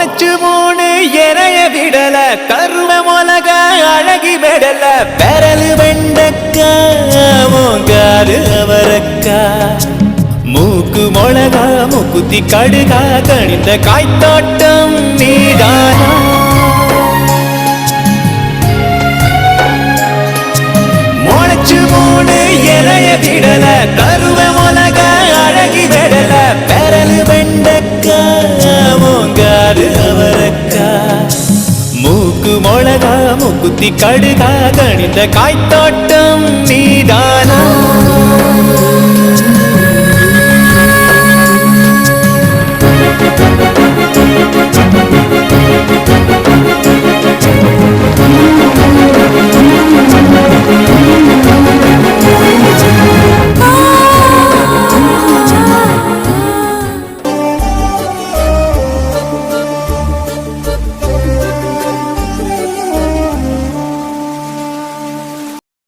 முளைச்சு மூணு எனைய விடல கருவ மொலக அழகி விடல பெரலு வெண்டக்கா மூங்காது அவரக்கா மூக்கு மொளகா மூக்குத்தி கடுகா கணிந்த காய்த்தோட்டம் நீதானா முளைச்சு மூணு எனைய விடல கருவ மொலக அழகி விடல பெரலு வெண்டக்கா மூங்காது அவரக்கா மூக்கு மொளகா மூக்குத்தி கடுகா கணிந்த காய்த்தோட்டம் நீதானா